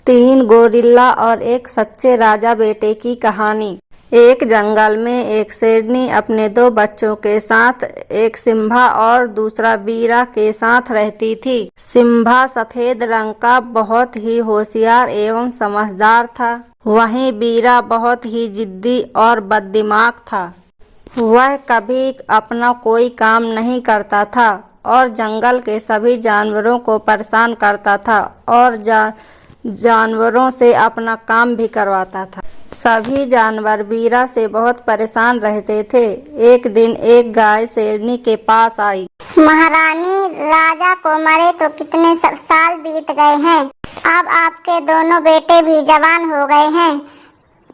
तीन गोरिल्ला और एक सच्चे राजा बेटे की कहानी। एक जंगल में एक शेरनी अपने दो बच्चों के साथ, एक सिम्बा और दूसरा वीरा के साथ रहती थी। सिम्बा सफेद रंग का बहुत ही होशियार एवं समझदार था। वहीं वीरा बहुत ही जिद्दी और बददिमाग था। वह कभी अपना कोई काम नहीं करता था और जंगल के सभी जानवरों को परेशान करता था और जानवरों से अपना काम भी करवाता था। सभी जानवर वीरा से बहुत परेशान रहते थे। एक दिन एक गाय शेरनी के पास आई। महारानी, राजा को मरे तो कितने साल बीत गए हैं। अब आपके दोनों बेटे भी जवान हो गए हैं।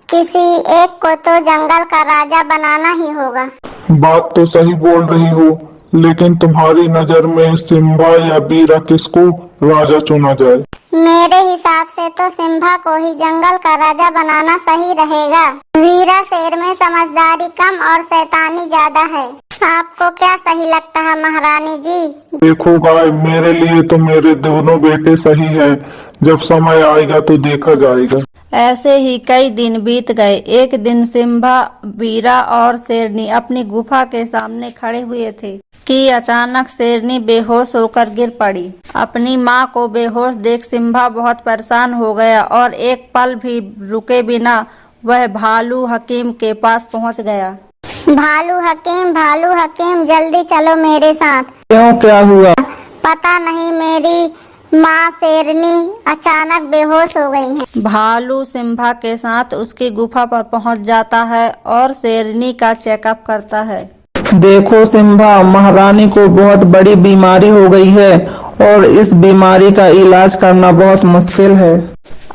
किसी एक को तो जंगल का राजा बनाना ही होगा। बात तो सही बोल रही हो, लेकिन तुम्हारी नजर में सिम्बा या वीरा किसको राजा चुना जाए? मेरे हिसाब से तो सिम्बा को ही जंगल का राजा बनाना सही रहेगा। वीरा शेर में समझदारी कम और शैतानी ज्यादा है। आपको क्या सही लगता है महारानी जी? देखो गाय, मेरे लिए तो मेरे दोनों बेटे सही हैं। जब समय आएगा तो देखा जाएगा। ऐसे ही कई दिन बीत गए। एक दिन सिम्बा, वीरा और शेरनी अपनी गुफा के सामने खड़े हुए थे कि अचानक शेरनी बेहोश होकर गिर पड़ी। अपनी माँ को बेहोश देख सिम्बा बहुत परेशान हो गया और एक पल भी रुके बिना वह भालू हकीम के पास पहुँच गया। भालू हकीम, जल्दी चलो मेरे साथ। क्यों, क्या हुआ? पता नहीं, मेरी माँ शेरनी अचानक बेहोश हो गई है। भालू सिम्बा के साथ उसकी गुफा पर पहुंच जाता है और शेरनी का चेकअप करता है। देखो सिम्बा, महारानी को बहुत बड़ी बीमारी हो गई है और इस बीमारी का इलाज करना बहुत मुश्किल है।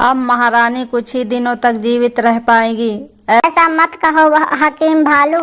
अब महारानी कुछ ही दिनों तक जीवित रह पाएगी। ऐसा मत कहो हकीम भालू,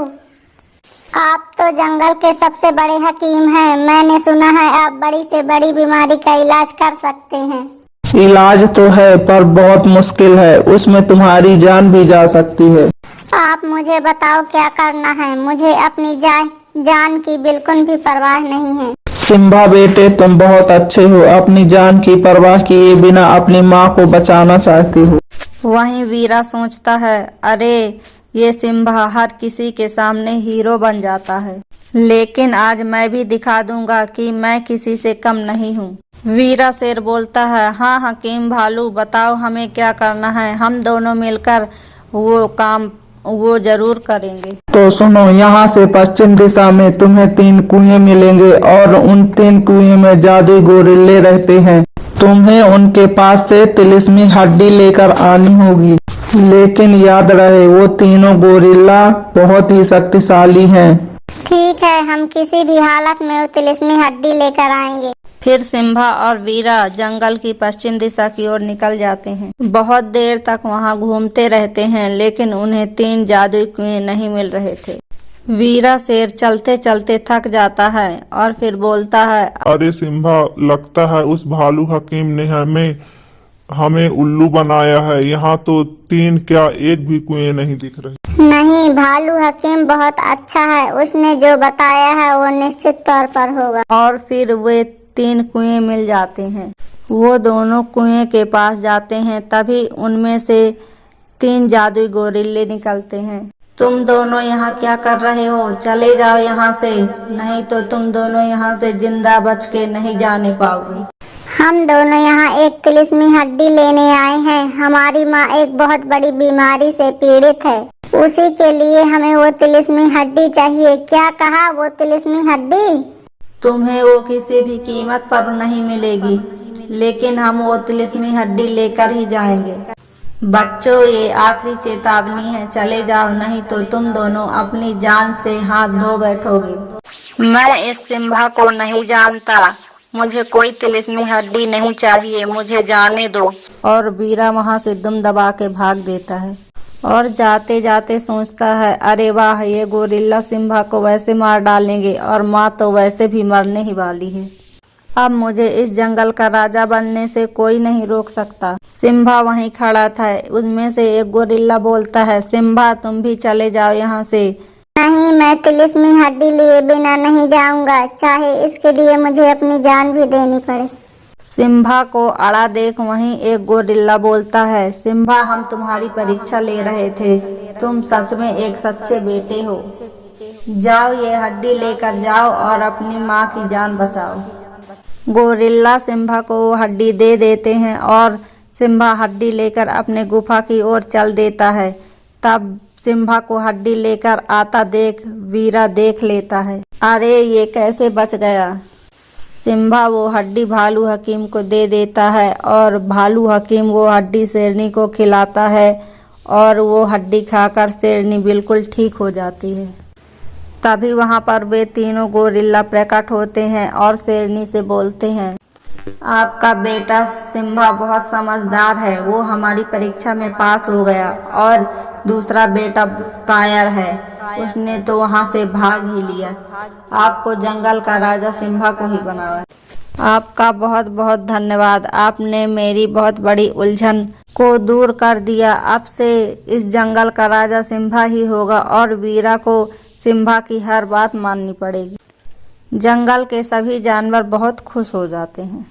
आप तो जंगल के सबसे बड़े हकीम हैं। मैंने सुना है आप बड़ी से बड़ी बीमारी का इलाज कर सकते हैं। इलाज तो है पर बहुत मुश्किल है, उसमें तुम्हारी जान भी जा सकती है। आप मुझे बताओ क्या करना है। मुझे अपनी जान की बिल्कुल भी परवाह नहीं है। सिम्बा बेटे, तुम बहुत अच्छे हो। अपनी जान की परवाह किए बिना अपनी माँ को बचाना चाहती हो। वहीं वीरा सोचता है, अरे ये सिम्बा हर किसी के सामने हीरो बन जाता है, लेकिन आज मैं भी दिखा दूंगा कि मैं किसी से कम नहीं हूँ। वीरा शेर बोलता है, हाँ हकीम भालू, बताओ हमें क्या करना है। हम दोनों मिलकर वो जरूर करेंगे। तो सुनो, यहाँ से पश्चिम दिशा में तुम्हें 3 कुएं मिलेंगे और उन 3 कुएं में जादुई गोरिल्ले रहते हैं। तुम्हें उनके पास से तिलिस्मी हड्डी लेकर आनी होगी, लेकिन याद रहे वो तीनों गोरिल्ला बहुत ही शक्तिशाली हैं। ठीक है, हम किसी भी हालत में वो तिलिस्मी हड्डी लेकर आएंगे। फिर सिम्बा और वीरा जंगल की पश्चिम दिशा की ओर निकल जाते हैं। बहुत देर तक वहां घूमते रहते हैं, लेकिन उन्हें 3 जादुई कुएं नहीं मिल रहे थे। वीरा शेर चलते चलते थक जाता है और फिर बोलता है, अरे सिम्बा, लगता है उस भालू हकीम ने हमें उल्लू बनाया है। यहाँ तो 3 क्या, एक भी कुएं नहीं दिख रही। नहीं, भालू हकीम बहुत अच्छा है। उसने जो बताया है वो निश्चित तौर पर होगा। और फिर वे 3 कुएं मिल जाते हैं। वो दोनों कुएं के पास जाते हैं, तभी उनमें से 3 जादुई गोरिल्ले निकलते हैं। तुम दोनों यहाँ क्या कर रहे हो? चले जाओ यहाँ से, नहीं तो तुम दोनों यहाँ से जिंदा बच के नहीं जाने पाओगे। हम दोनों यहाँ एक तिलिस्मी हड्डी लेने आए हैं। हमारी माँ एक बहुत बड़ी बीमारी से पीड़ित है, उसी के लिए हमें वो तिलिस्मी हड्डी चाहिए। क्या कहा? वो तिलिस्मी हड्डी तुम्हें वो किसी भी कीमत पर नहीं मिलेगी, लेकिन हम वो तिलिस्मी हड्डी लेकर ही जाएंगे। बच्चों, ये आखिरी चेतावनी है, चले जाओ, नहीं तो तुम दोनों अपनी जान से हाथ धो बैठोगे। मैं इस सिम्बा को नहीं जानता, मुझे कोई तिलिस्मी हड्डी नहीं चाहिए, मुझे जाने दो। और वीरा वहाँ से दुम दबा के भाग देता है और जाते जाते सोचता है, अरे वाह, ये गोरिल्ला सिम्बा को वैसे मार डालेंगे और माँ तो वैसे भी मरने ही वाली है। अब मुझे इस जंगल का राजा बनने से कोई नहीं रोक सकता। सिम्बा वहीं खड़ा था। उनमें से एक गोरिल्ला बोलता है, सिम्बा तुम भी चले जाओ यहाँ से। नहीं, मैं तिलिस्मी हड्डी लिए बिना नहीं जाऊंगा, चाहे इसके लिए मुझे अपनी जान भी देनी पड़े। सिम्बा को अड़ा देख वहीं एक गोरिल्ला बोलता है, सिम्बा हम तुम्हारी परीक्षा ले रहे थे, तुम सच में एक सच्चे बेटे हो। जाओ ये हड्डी लेकर जाओ और अपनी माँ की जान बचाओ। गोरिल्ला सिम्बा को वो हड्डी दे देते हैं और सिम्बा हड्डी लेकर अपने गुफा की ओर चल देता है। तब सिम्बा को हड्डी लेकर आता देख वीरा देख लेता है, अरे ये कैसे बच गया। सिम्बा वो हड्डी भालू हकीम को दे देता है और भालू हकीम वो हड्डी शेरनी को खिलाता है और वो हड्डी खाकर शेरनी बिल्कुल ठीक हो जाती है। तभी वहाँ पर वे तीनों गोरिल्ला प्रकट होते हैं और शेरनी से बोलते हैं, आपका बेटा सिम्बा बहुत समझदार है, वो हमारी परीक्षा में पास हो गया और दूसरा बेटा कायर है, उसने तो वहाँ से भाग ही लिया। आपको जंगल का राजा सिम्बा को ही बनाया। आपका बहुत बहुत धन्यवाद, आपने मेरी बहुत बड़ी उलझन को दूर कर दिया। अब से इस जंगल का राजा सिम्बा ही होगा और वीरा को सिम्बा की हर बात माननी पड़ेगी। जंगल के सभी जानवर बहुत खुश हो जाते हैं।